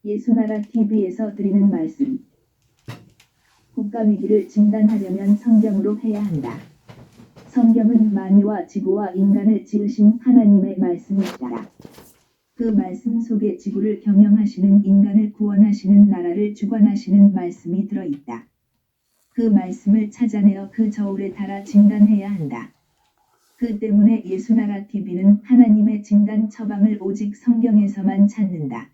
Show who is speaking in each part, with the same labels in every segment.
Speaker 1: 예수나라 TV에서 드리는 말씀. 국가위기를 진단하려면 성경으로 해야 한다. 성경은 만유와 지구와 인간을 지으신 하나님의 말씀이다. 그 말씀 속에 지구를 경영하시는 인간을 구원하시는 나라를 주관하시는 말씀이 들어있다. 그 말씀을 찾아내어 그 저울에 달아 진단해야 한다. 그 때문에 예수나라 TV는 하나님의 진단 처방을 오직 성경에서만 찾는다.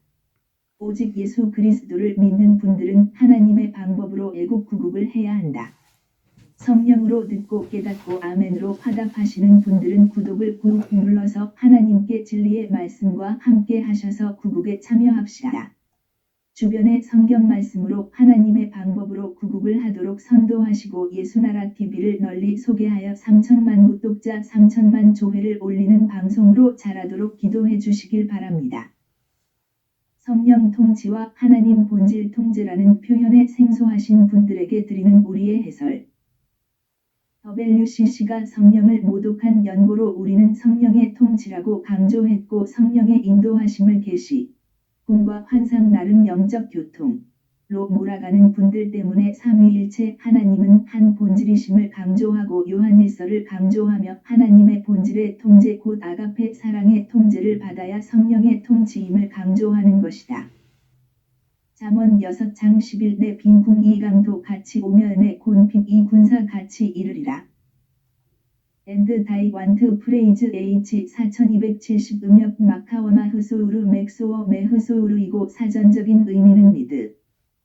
Speaker 1: 오직 예수 그리스도를 믿는 분들은 하나님의 방법으로 애국구국을 해야 한다. 성령으로 듣고 깨닫고 아멘으로 화답하시는 분들은 구독을 꾹 눌러서 하나님께 진리의 말씀과 함께 하셔서 구국에 참여합시다. 주변에 성경 말씀으로 하나님의 방법으로 구국을 하도록 선도하시고 예수나라 TV를 널리 소개하여 3천만 구독자 3천만 조회를 올리는 방송으로 자라도록 기도해 주시길 바랍니다. 성령 통치와 하나님 본질 통제라는 표현에 생소하신 분들에게 드리는 우리의 해설. WCC가 성령을 모독한 연고로 우리는 성령의 통치라고 강조했고 성령의 인도하심을 계시, 꿈과 환상 나름 영적 교통로 몰아가는 분들 때문에 삼위일체 하나님은 한 본질이심을 강조하고 요한일서를 강조하며 하나님의 본질의 통제 곧 아가페 사랑의 통제를 받아야 성령의 통치임을 강조하는 것이다. 잠언 6장 10일 내 빈궁 이강도 같이 오며 내 곤핍 이 군사 같이 이르리라. And I want to praise H 4270 음역 마카오마 흐소우르 맥소어 메 흐소우르이고 사전적인 의미는 니드,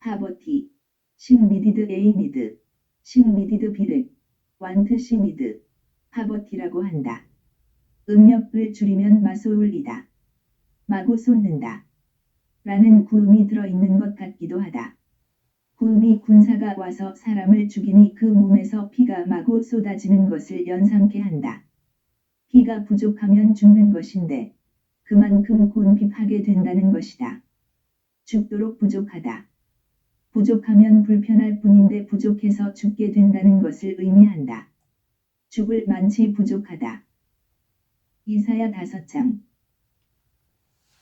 Speaker 1: 하버티, 싱 니디드 에이 니드, 싱 니디드 비렉, 완트 시 니드, 하버티라고 한다. 음역을 줄이면 마소울이다. 마구 쏟는다. 라는 구음이 들어있는 것 같기도 하다. 구음이 군사가 와서 사람을 죽이니 그 몸에서 피가 마구 쏟아지는 것을 연상케 한다. 피가 부족하면 죽는 것인데 그만큼 곤핍하게 된다는 것이다. 죽도록 부족하다. 부족하면 불편할 뿐인데 부족해서 죽게 된다는 것을 의미한다. 죽을 만치 부족하다. 이사야 5장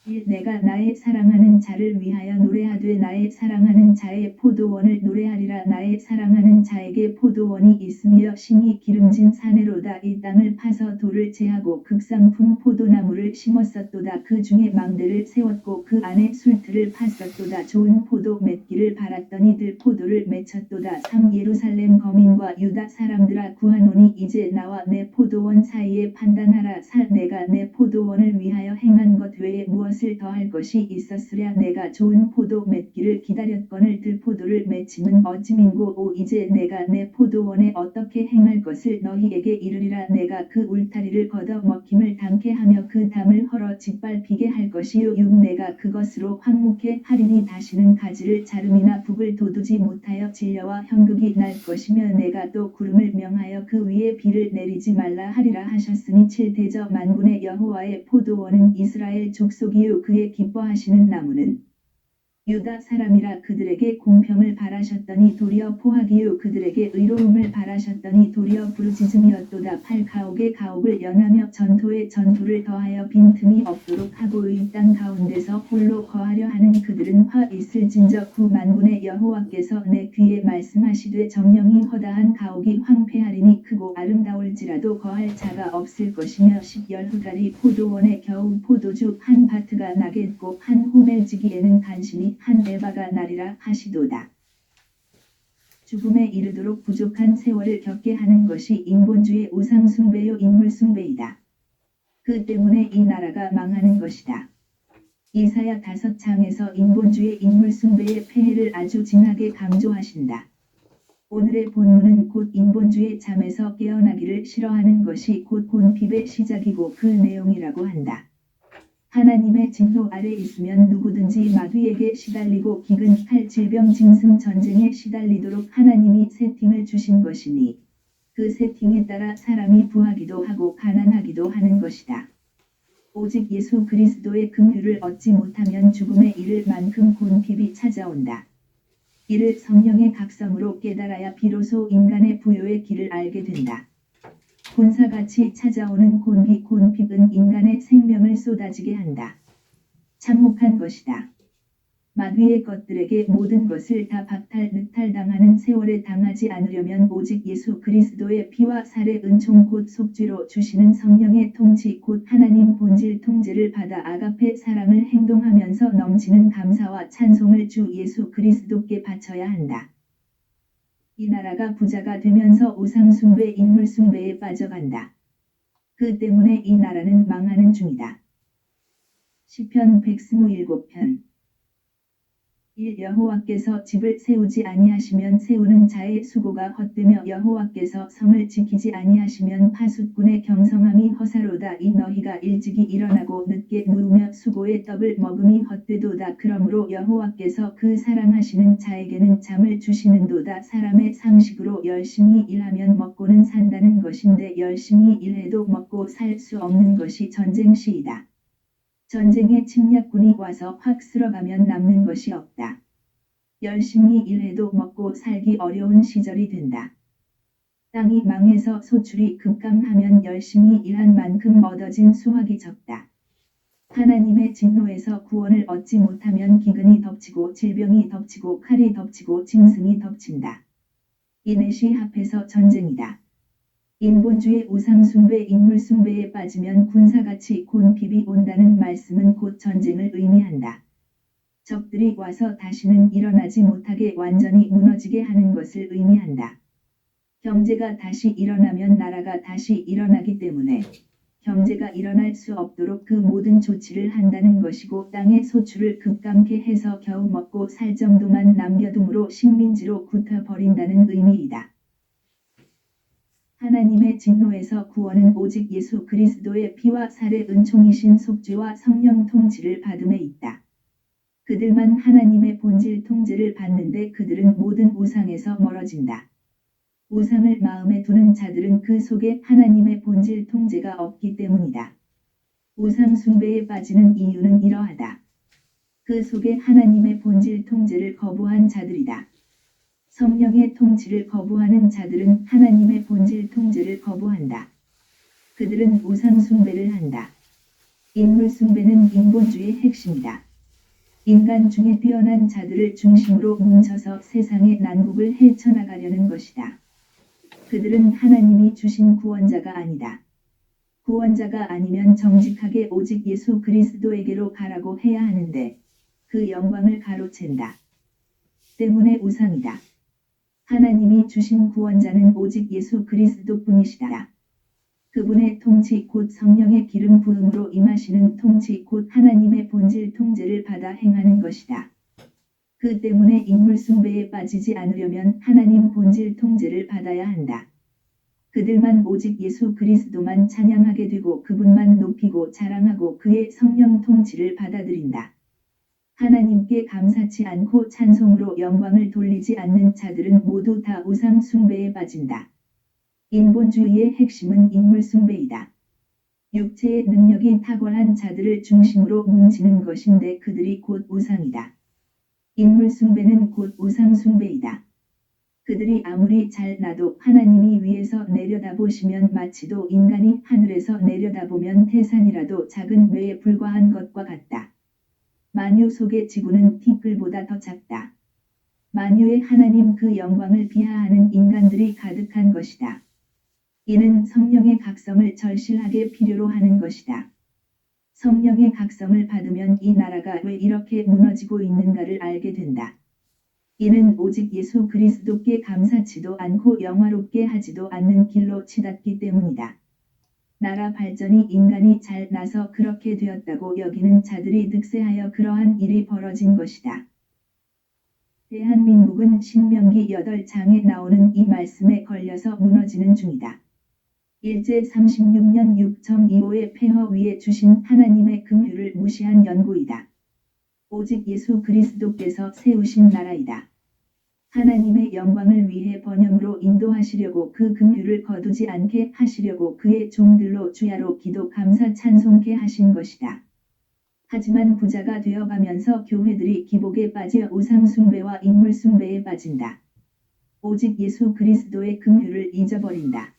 Speaker 1: 1. 내가 나의 사랑하는 자를 위하여 노래하되 나의 사랑하는 자의 포도원을 노래하리라. 나의 사랑하는 자에게 포도원이 있으며 신이 기름진 사내로다. 이 땅을 파서 돌을 제하고 극상품 포도나무를 심었었도다. 그 중에 망대를 세웠고 그 안에 술틀을 팠었도다. 좋은 포도 맺기를 바랐더니 들포도를 맺혔도다. 3. 예루살렘 거민과 유다 사람들아 구하노니 이제 나와 내 포도원 사이에 판단하라. 4. 내가 내 포도원을 위하여 행한 것 외에 무엇을 더할 것이 있었으랴. 내가 좋은 포도 맺기를 기다렸거늘 들포도를 맺힘은 어찌민고. 5. 이제 내가 내 포도원에 어떻게 행할 것을 너희에게 이르리라. 내가 그 울타리를 걷어 먹힘을 당케 하며 그 담을 헐어 짓밟히게 할 것이요. 6. 내가 그것으로 황무케 하리니 다시는 가지를 자름이나 북을 돋우지 못하여 진려와 형극이 날 것이며 내가 또 구름을 명하여 그 위에 비를 내리지 말라 하리라 하셨으니 7. 대저 만군의 여호와의 포도원은 이스라엘 족속이요 그의 기뻐하시는 나무는 유다 사람이라. 그들에게 공평을 바라셨더니 도리어 포악이요 그들에게 의로움을 바라셨더니 도리어 부르짖음이었도다. 8. 가옥에 가옥을 연하며 전토에 전토를 더하여 빈틈이 없도록 하고 이 땅 가운데서 홀로 거하려 하는 그들은 화 있을진저. 9. 만군의 여호와께서 내 귀에 말씀하시되 정령이 허다한 가옥이 황폐하리니 크고 아름다울지라도 거할 자가 없을 것이며 10. 열후가리 포도원에 겨우 포도주 한 바트가 나겠고 한 호멜지기에는 간신히 한 에바가 나리라 하시도다. 죽음에 이르도록 부족한 세월을 겪게 하는 것이 인본주의 우상숭배요 인물숭배이다. 그 때문에 이 나라가 망하는 것이다. 이사야 5장에서 인본주의 인물숭배의 폐해를 아주 진하게 강조하신다. 오늘의 본문은 곧 인본주의 잠에서 깨어나기를 싫어하는 것이 곧 곤핍의 시작이고 그 내용이라고 한다. 하나님의 진노 아래 있으면 누구든지 마귀에게 시달리고 기근, 칼, 질병, 짐승, 전쟁에 시달리도록 하나님이 세팅을 주신 것이니 그 세팅에 따라 사람이 부하기도 하고 가난하기도 하는 것이다. 오직 예수 그리스도의 긍휼을 얻지 못하면 죽음에 이를 만큼 곤핍이 찾아온다. 이를 성령의 각성으로 깨달아야 비로소 인간의 부요의 길을 알게 된다. 군사같이 찾아오는 곤핍은 인간의 생명을 쏟아지게 한다. 참혹한 것이다. 마귀의 것들에게 모든 것을 다 박탈당하는 세월에 당하지 않으려면 오직 예수 그리스도의 피와 살의 은총 곧 속죄로 주시는 성령의 통치 곧 하나님 본질 통제를 받아 아가페 사랑을 행동하면서 넘치는 감사와 찬송을 주 예수 그리스도께 바쳐야 한다. 이 나라가 부자가 되면서 우상숭배 인물숭배에 빠져간다. 그 때문에 이 나라는 망하는 중이다. 시편 127편 1. 여호와께서 집을 세우지 아니하시면 세우는 자의 수고가 헛되며 여호와께서 성을 지키지 아니하시면 파숫꾼의 경성함이 허사로다. 이 너희가 일찍이 일어나고 늦게 누우며 수고의 떡을 먹음이 헛되도다. 그러므로 여호와께서 그 사랑하시는 자에게는 잠을 주시는도다. 사람의 상식으로 열심히 일하면 먹고는 산다는 것인데 열심히 일해도 먹고 살 수 없는 것이 전쟁시이다. 전쟁에 침략군이 와서 확 쓸어가면 남는 것이 없다. 열심히 일해도 먹고 살기 어려운 시절이 된다. 땅이 망해서 소출이 급감하면 열심히 일한 만큼 얻어진 수확이 적다. 하나님의 진노에서 구원을 얻지 못하면 기근이 덮치고 질병이 덮치고 칼이 덮치고 짐승이 덮친다. 이넷이 합해서 전쟁이다. 인본주의 우상숭배 인물숭배에 빠지면 군사같이 곤핍이 온다는 말씀은 곧 전쟁을 의미한다. 적들이 와서 다시는 일어나지 못하게 완전히 무너지게 하는 것을 의미한다. 경제가 다시 일어나면 나라가 다시 일어나기 때문에 경제가 일어날 수 없도록 그 모든 조치를 한다는 것이고 땅의 소출을 급감케 해서 겨우 먹고 살 정도만 남겨둠으로 식민지로 굳혀버린다는 의미이다. 하나님의 진노에서 구원은 오직 예수 그리스도의 피와 살의 은총이신 속죄와 성령 통치를 받음에 있다. 그들만 하나님의 본질 통제를 받는데 그들은 모든 우상에서 멀어진다. 우상을 마음에 두는 자들은 그 속에 하나님의 본질 통제가 없기 때문이다. 우상 숭배에 빠지는 이유는 이러하다. 그 속에 하나님의 본질 통제를 거부한 자들이다. 성령의 통치를 거부하는 자들은 하나님의 본질 통제를 거부한다. 그들은 우상 숭배를 한다. 인물 숭배는 인본주의의 핵심이다. 인간 중에 뛰어난 자들을 중심으로 뭉쳐서 세상의 난국을 헤쳐나가려는 것이다. 그들은 하나님이 주신 구원자가 아니다. 구원자가 아니면 정직하게 오직 예수 그리스도에게로 가라고 해야 하는데 그 영광을 가로챈다. 때문에 우상이다. 하나님이 주신 구원자는 오직 예수 그리스도뿐이시다. 그분의 통치 곧 성령의 기름 부음으로 임하시는 통치 곧 하나님의 본질 통제를 받아 행하는 것이다. 그 때문에 인물 숭배에 빠지지 않으려면 하나님 본질 통제를 받아야 한다. 그들만 오직 예수 그리스도만 찬양하게 되고 그분만 높이고 자랑하고 그의 성령 통치를 받아들인다. 하나님께 감사치 않고 찬송으로 영광을 돌리지 않는 자들은 모두 다 우상 숭배에 빠진다. 인본주의의 핵심은 인물 숭배이다. 육체의 능력이 탁월한 자들을 중심으로 뭉치는 것인데 그들이 곧 우상이다. 인물 숭배는 곧 우상 숭배이다. 그들이 아무리 잘나도 하나님이 위에서 내려다보시면 마치도 인간이 하늘에서 내려다보면 태산이라도 작은 뇌에 불과한 것과 같다. 만유 속의 지구는 티끌보다 더 작다. 만유의 하나님 그 영광을 비하하는 인간들이 가득한 것이다. 이는 성령의 각성을 절실하게 필요로 하는 것이다. 성령의 각성을 받으면 이 나라가 왜 이렇게 무너지고 있는가를 알게 된다. 이는 오직 예수 그리스도께 감사치도 않고 영화롭게 하지도 않는 길로 치닫기 때문이다. 나라 발전이 인간이 잘나서 그렇게 되었다고 여기는 자들이 득세하여 그러한 일이 벌어진 것이다. 대한민국은 신명기 8장에 나오는 이 말씀에 걸려서 무너지는 중이다. 일제 36년 6.25의 폐허 위에 주신 하나님의 긍휼을 무시한 연고이다. 오직 예수 그리스도께서 세우신 나라이다. 하나님의 영광을 위해 번영으로 인도하시려고 그 긍휼을 거두지 않게 하시려고 그의 종들로 주야로 기도 감사 찬송케 하신 것이다. 하지만 부자가 되어가면서 교회들이 기복에 빠져 우상 숭배와 인물 숭배에 빠진다. 오직 예수 그리스도의 긍휼을 잊어버린다.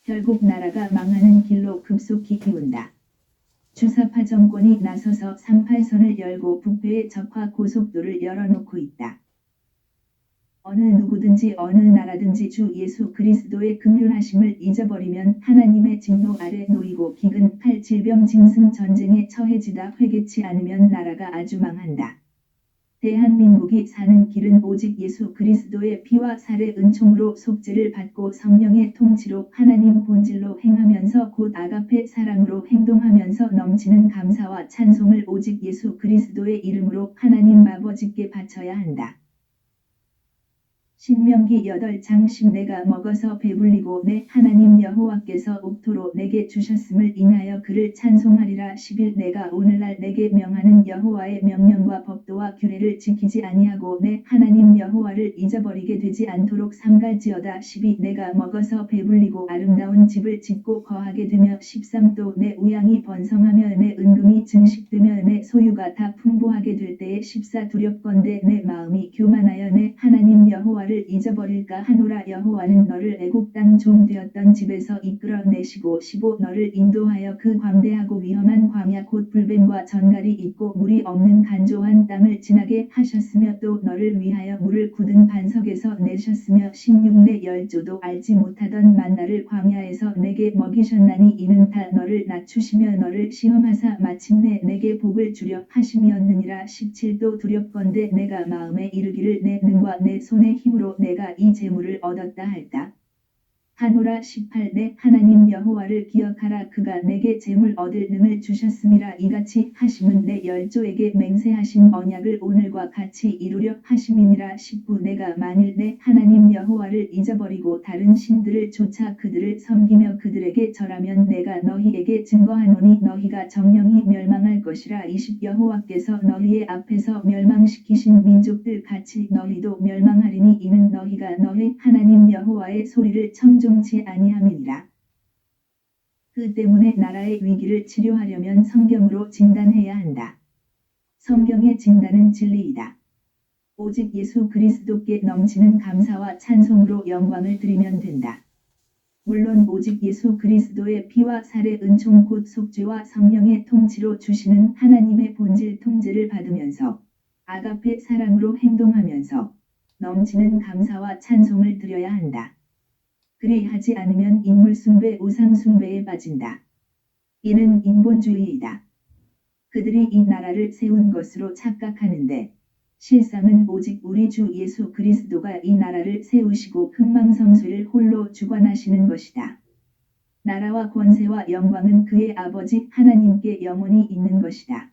Speaker 1: 결국 나라가 망하는 길로 급속히 기운다. 주사파 정권이 나서서 38선을 열고 북부의 적화 고속도를 열어놓고 있다. 어느 누구든지 어느 나라든지 주 예수 그리스도의 긍휼하심을 잊어버리면 하나님의 진노 아래 놓이고 기근 팔 질병 짐승 전쟁에 처해지다 회개치 않으면 나라가 아주 망한다. 대한민국이 사는 길은 오직 예수 그리스도의 피와 살의 은총으로 속죄를 받고 성령의 통치로 하나님 본질로 행하면서 곧 아가페 사랑으로 행동하면서 넘치는 감사와 찬송을 오직 예수 그리스도의 이름으로 하나님 아버지께 바쳐야 한다. 신명기 8장 10 내가 먹어서 배불리고 내 하나님 여호와께서 옥토로 내게 주셨음을 인하여 그를 찬송하리라. 11 내가 오늘날 내게 명하는 여호와의 명령과 법도와 규례를 지키지 아니하고 내 하나님 여호와를 잊어버리게 되지 않도록 삼갈지어다. 12 내가 먹어서 배불리고 아름다운 집을 짓고 거하게 되며 13 또 내 우양이 번성하며 내 은금이 증식되며 내 소유가 다 풍부하게 될 때에 14 두렵건대 내 마음이 교만하여 내 하나님 여호와를 잊어버릴까 하노라. 여호와는 너를 애굽 땅 종 되었던 집에서 이끌어내시고 15 너를 인도하여 그 광대하고 위험한 광야 곧 불뱀과 전갈이 있고 물이 없는 간조한 땅을 지나게 하셨으며 또 너를 위하여 물을 굳은 반석에서 내셨으며 16 내 열조도 알지 못하던 만나를 광야에서 내게 먹이셨나니 이는 다 너를 낮추시며 너를 시험하사 마침내 내게 복을 주려 하심이었느니라. 17 또 두렵건대 내가 마음에 이르기를 내 능과 내 손의 힘으로 내가 이 재물을 얻었다 할다 하노라. 18 내 하나님 여호와를 기억하라. 그가 내게 재물 얻을 능을 주셨음이라. 이같이 하심은 내 열조에게 맹세하신 언약을 오늘과 같이 이루려 하심이니라. 19 내가 만일 내 하나님 여호와를 잊어버리고 다른 신들을 쫓아 그들을 섬기며 그들에게 절하면 내가 너희에게 증거하노니 너희가 정령이 멸망할 것이라. 20 여호와께서 너희의 앞에서 멸망시키신 민족들 같이 너희도 멸망하리니 이는 너희가 너희 하나님 여호와의 소리를 청종치 아니함이니라. 그 때문에 나라의 위기를 치료하려면 성경으로 진단해야 한다. 성경의 진단은 진리이다. 오직 예수 그리스도께 넘치는 감사와 찬송으로 영광을 드리면 된다. 물론 오직 예수 그리스도의 피와 살의 은총 곧 속죄와 성령의 통치로 주시는 하나님의 본질 통제를 받으면서 아가페 사랑으로 행동하면서 넘치는 감사와 찬송을 드려야 한다. 그리하지 않으면 인물숭배 우상숭배에 빠진다. 이는 인본주의이다. 그들이 이 나라를 세운 것으로 착각하는데 실상은 오직 우리 주 예수 그리스도가 이 나라를 세우시고 흥망성쇠를 홀로 주관하시는 것이다. 나라와 권세와 영광은 그의 아버지 하나님께 영원히 있는 것이다.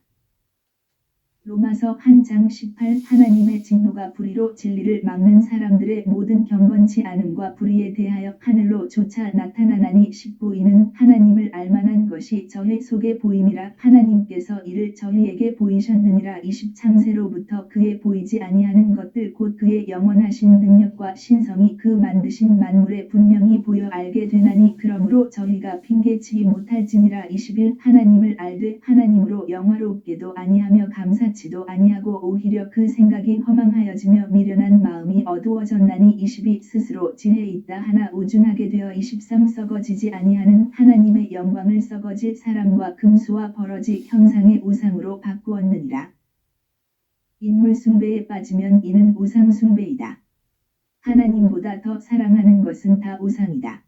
Speaker 1: 로마서 1장 18 하나님의 진노가 불의로 진리를 막는 사람들의 모든 경건치 않음과 불의에 대하여 하늘로 조차 나타나나니 19 이는 하나님을 알만한 것이 저희 속에 보임이라. 하나님께서 이를 저희에게 보이셨느니라. 20 창세로부터 그의 보이지 아니하는 것들 곧 그의 영원하신 능력과 신성이 그 만드신 만물에 분명히 보여 알게 되나니 그러므로 저희가 핑계치지 못할지니라. 21 하나님을 알되 하나님으로 영화롭게도 아니하며 감사 지도 아니하고 오히려 그 생각이 허망하여지며 미련한 마음이 어두워졌나니 22 스스로 지혜 있다 하나 우준하게 되어 23 썩어지지 아니하는 하나님의 영광을 썩어질 사람과 금수와 버러지 형상의 우상으로 바꾸었느니라. 인물 숭배에 빠지면 이는 우상 숭배이다. 하나님보다 더 사랑하는 것은 다 우상이다.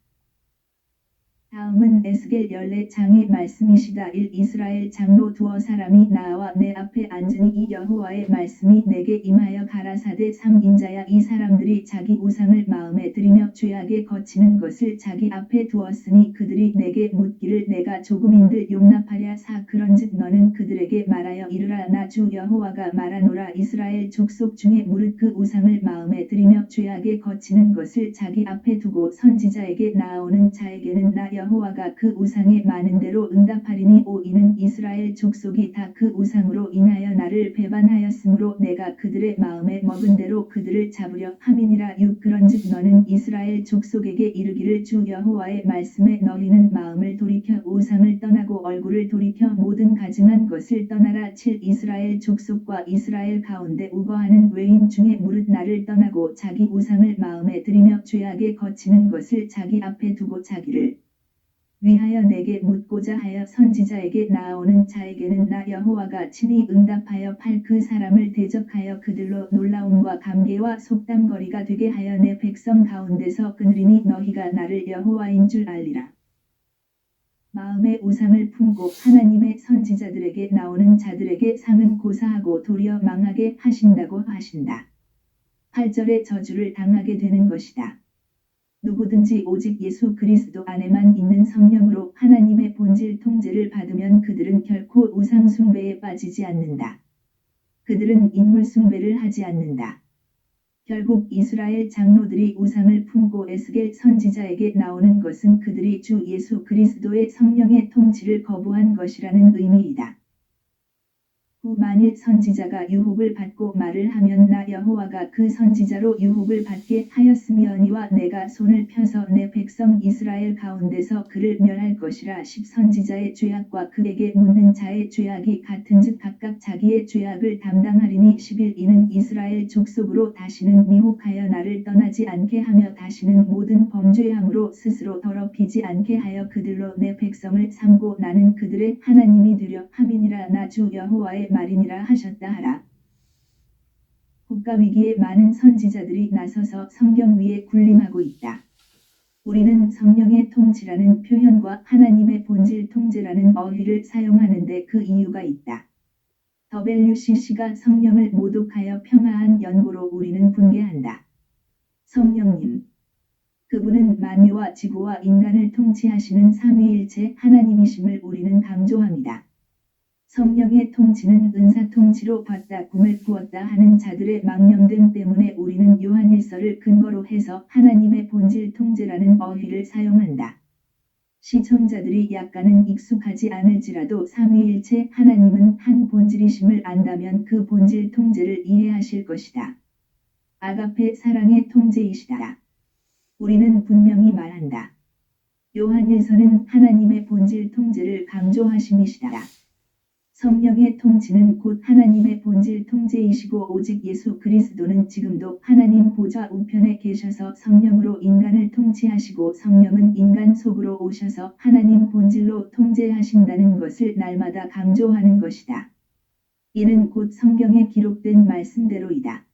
Speaker 1: 다음은 에스겔 14장의 말씀이시다. 1 이스라엘 장로 두어 사람이 나와 내 앞에 앉으니 이 여호와의 말씀이 내게 임하여 가라사대 3 인자야 이 사람들이 자기 우상을 마음에 들이며 죄악에 거치는 것을 자기 앞에 두었으니 그들이 내게 묻기를 내가 조금인들 용납하랴 4 그런즉 너는 그들에게 말하여 이르라 나 주 여호와가 말하노라 이스라엘 족속 중에 무릇 그 우상을 마음에 들이며 죄악에 거치는 것을 자기 앞에 두고 선지자에게 나아오는 자에게는 나 여호와가 그 우상에 많은 대로 응답하리니 오 이는 이스라엘 족속이 다 그 우상으로 인하여 나를 배반하였으므로 내가 그들의 마음에 먹은 대로 그들을 잡으려 함이니라 6 그런즉 너는 이스라엘 족속에게 이르기를 주 여호와의 말씀에 너희는 마음을 돌이켜 우상을 떠나고 얼굴을 돌이켜 모든 가증한 것을 떠나라 7 이스라엘 족속과 이스라엘 가운데 우거하는 외인 중에 무릇 나를 떠나고 자기 우상을 마음에 들이며 죄악에 거치는 것을 자기 앞에 두고 자기를 위하여 내게 묻고자 하여 선지자에게 나아오는 자에게는 나 여호와가 친히 응답하여 그 사람을 대적하여 그들로 놀라움과 감개와 속담거리가 되게 하여 내 백성 가운데서 끊으리니 너희가 나를 여호와인 줄 알리라. 마음에 우상을 품고 하나님의 선지자들에게 나오는 자들에게 상은 고사하고 도리어 망하게 하신다고 하신다. 8절의 저주를 당하게 되는 것이다. 누구든지 오직 예수 그리스도 안에만 있는 성령으로 하나님의 본질 통제를 받으면 그들은 결코 우상 숭배에 빠지지 않는다. 그들은 인물 숭배를 하지 않는다. 결국 이스라엘 장로들이 우상을 품고 에스겔 선지자에게 나오는 것은 그들이 주 예수 그리스도의 성령의 통치를 거부한 것이라는 의미이다. 만일 선지자가 유혹을 받고 말을 하면 나 여호와가 그 선지자로 유혹을 받게 하였으며니와 내가 손을 펴서 내 백성 이스라엘 가운데서 그를 멸할 것이라. 10 선지자의 죄악과 그에게 묻는 자의 죄악이 같은즉 각각 자기의 죄악을 담당하리니. 11 이는 이스라엘 족속으로 다시는 미혹하여 나를 떠나지 않게 하며 다시는 모든 범죄함으로 스스로 더럽히지 않게 하여 그들로 내 백성을 삼고 나는 그들의 하나님이 되려 함이니라. 나 주 여호와의 말이니라 하셨다 하라. 국가위기에 많은 선지자들이 나서서 성경 위에 군림하고 있다. 우리는 성령의 통치라는 표현과 하나님의 본질 통제라는 어휘를 사용하는데 그 이유가 있다. WCC가 성령을 모독하여 평화한 연고로 우리는 분개한다. 성령님. 그분은 만유와 지구와 인간을 통치하시는 삼위일체 하나님이심을 우리는 강조합니다. 성령의 통치는 은사통치로 받다 꿈을 꾸었다 하는 자들의 망령됨 때문에 우리는 요한일서를 근거로 해서 하나님의 본질 통제라는 어휘를 사용한다. 시청자들이 약간은 익숙하지 않을지라도 삼위일체 하나님은 한 본질이심을 안다면 그 본질 통제를 이해하실 것이다. 아가페 사랑의 통제이시다. 우리는 분명히 말한다. 요한일서는 하나님의 본질 통제를 강조하심이시다. 성령의 통치는 곧 하나님의 본질 통제이시고 오직 예수 그리스도는 지금도 하나님 보좌 우편에 계셔서 성령으로 인간을 통치하시고 성령은 인간 속으로 오셔서 하나님 본질로 통제하신다는 것을 날마다 강조하는 것이다. 이는 곧 성경에 기록된 말씀대로이다.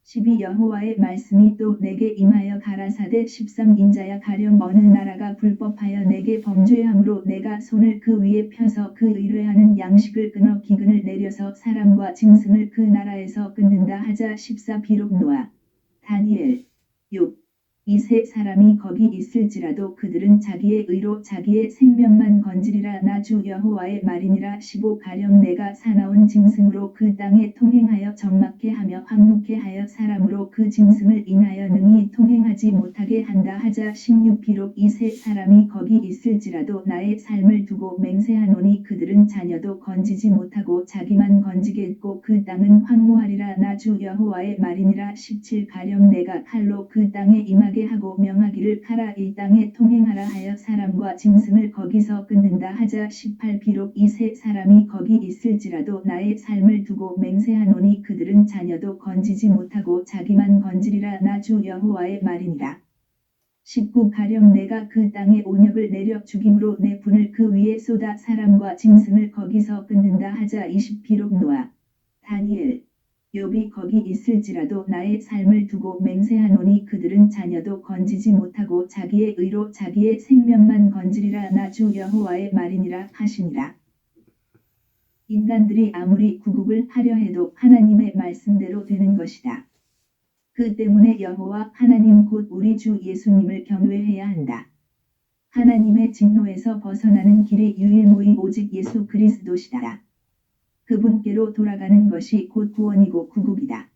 Speaker 1: 12 여호와의 말씀이 또 내게 임하여 가라사대 13 인자야 가령 어느 나라가 불법하여 내게 범죄함으로 내가 손을 그 위에 펴서 그 의뢰하는 양식을 끊어 기근을 내려서 사람과 짐승을 그 나라에서 끊는다 하자. 14 비록 노아, 다니엘, 욥 이 세 사람이 거기 있을지라도 그들은 자기의 의로 자기의 생명만 건지리라. 나 주 여호와의 말이니라. 15 가령 내가 사나운 짐승으로 그 땅에 통행하여 적막케 하며 황무케 하여 사람으로 그 짐승을 인하여 능히 통행하지 못하게 한다 하자. 16 비록 이 세 사람이 거기 있을지라도 나의 삶을 두고 맹세하노니 그들은 자녀도 건지지 못하고 자기만 건지겠고 그 땅은 황무하리라. 나 주 여호와의 말이니라. 17 가령 내가 칼로 그 땅에 임하게 하고 명하기를 가라 이 땅에 통행하라 하여 사람과 짐승을 거기서 끊는다 하자. 18 비록 이 세 사람이 거기 있을지라도 나의 삶을 두고 맹세하노니 그들은 자녀도 건지지 못하고 자기만 건지리라. 나 주 여호와의 말이니라. 19 가령 내가 그 땅에 온역을 내려 죽임으로 내 분을 그 위에 쏟아 사람과 짐승을 거기서 끊는다 하자. 20 비록 노아, 다니엘, 욥이 거기 있을지라도 나의 삶을 두고 맹세하노니 그들은 자녀도 건지지 못하고 자기의 의로 자기의 생명만 건지리라. 나 주 여호와의 말이니라 하시니라. 인간들이 아무리 구국을 하려 해도 하나님의 말씀대로 되는 것이다. 그 때문에 여호와 하나님 곧 우리 주 예수님을 경외해야 한다. 하나님의 진노에서 벗어나는 길이 유일무이 오직 예수 그리스도시다. 그분께로 돌아가는 것이 곧 구원이고 구국이다.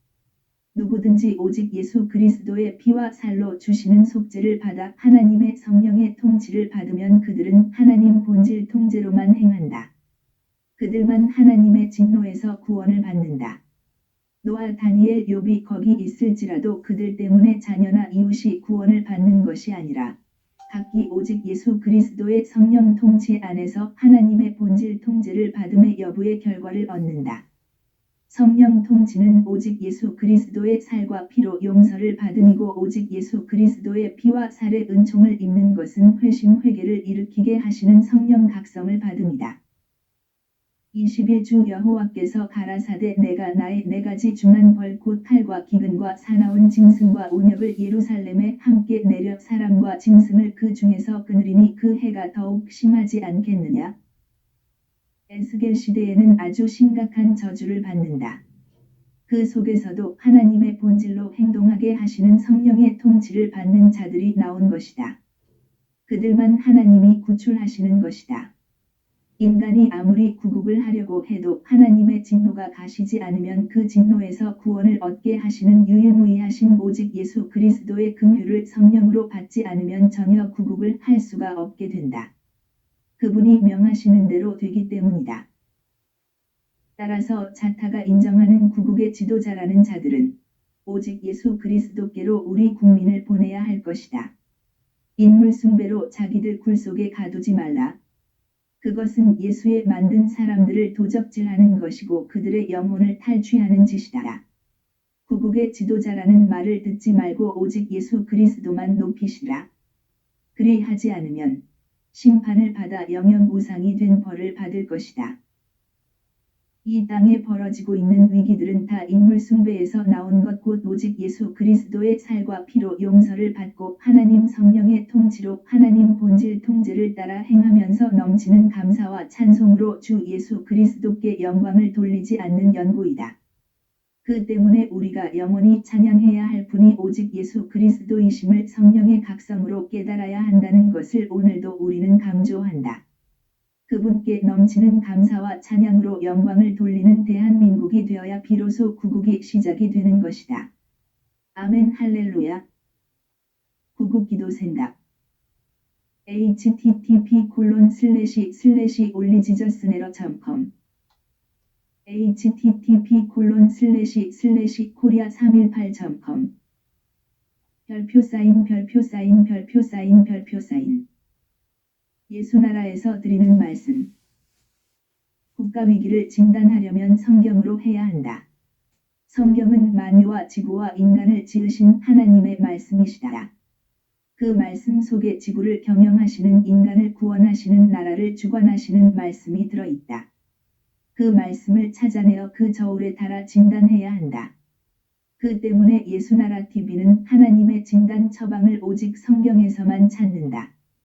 Speaker 1: 누구든지 오직 예수 그리스도의 피와 살로 주시는 속죄를 받아 하나님의 성령의 통치를 받으면 그들은 하나님 본질 통제로만 행한다. 그들만 하나님의 진노에서 구원을 받는다. 노아, 다니엘, 욥이 거기 있을지라도 그들 때문에 자녀나 이웃이 구원을 받는 것이 아니라 각기 오직 예수 그리스도의 성령 통치 안에서 하나님의 본질 통제를 받음의 여부의 결과를 얻는다. 성령 통치는 오직 예수 그리스도의 살과 피로 용서를 받음이고 오직 예수 그리스도의 피와 살의 은총을 입는 것은 회심 회개를 일으키게 하시는 성령 각성을 받음이다. 20일 주 여호와께서 가라사대 내가 나의 네 가지 중한 벌 곧 칼과 기근과 사나운 짐승과 온역을 예루살렘에 함께 내려 사람과 짐승을 그 중에서 끊으리니 그 해가 더욱 심하지 않겠느냐. 에스겔 시대에는 아주 심각한 저주를 받는다. 그 속에서도 하나님의 본질로 행동하게 하시는 성령의 통치를 받는 자들이 나온 것이다. 그들만 하나님이 구출하시는 것이다. 인간이 아무리 구국을 하려고 해도 하나님의 진노가 가시지 않으면 그 진노에서 구원을 얻게 하시는 유일무이하신 오직 예수 그리스도의 긍휼을 성령으로 받지 않으면 전혀 구국을 할 수가 없게 된다. 그분이 명하시는 대로 되기 때문이다. 따라서 자타가 인정하는 구국의 지도자라는 자들은 오직 예수 그리스도께로 우리 국민을 보내야 할 것이다. 인물 숭배로 자기들 굴 속에 가두지 말라. 그것은 예수의 만든 사람들을 도적질하는 것이고 그들의 영혼을 탈취하는 짓이다. 구국의 지도자라는 말을 듣지 말고 오직 예수 그리스도만 높이시라. 그리하지 않으면 심판을 받아 영영무상이 된 벌을 받을 것이다. 이 땅에 벌어지고 있는 위기들은 다 인물 숭배에서 나온 것 곧 오직 예수 그리스도의 살과 피로 용서를 받고 하나님 성령의 통치로 하나님 본질 통제를 따라 행하면서 넘치는 감사와 찬송으로 주 예수 그리스도께 영광을 돌리지 않는 연고이다. 그 때문에 우리가 영원히 찬양해야 할 분이 오직 예수 그리스도이심을 성령의 각성으로 깨달아야 한다는 것을 오늘도 우리는 강조한다. 그분께 넘치는 감사와 찬양으로 영광을 돌리는 대한민국이 되어야 비로소 구국이 시작이 되는 것이다. 아멘 할렐루야. 구국기도센답 http://올리지저스네러.com http://korea318.com 별표사인 예수나라에서 드리는 말씀. 국가위기를 진단하려면 성경으로 해야 한다. 성경은 만유와 지구와 인간을 지으신 하나님의 말씀이시다. 그 말씀 속에 지구를 경영하시는 인간을 구원하시는 나라를 주관하시는 말씀이 들어있다. 그 말씀을 찾아내어 그 저울에 달아 진단해야 한다. 그 때문에 예수나라 TV는 하나님의 진단 처방을 오직 성경에서만 찾는다.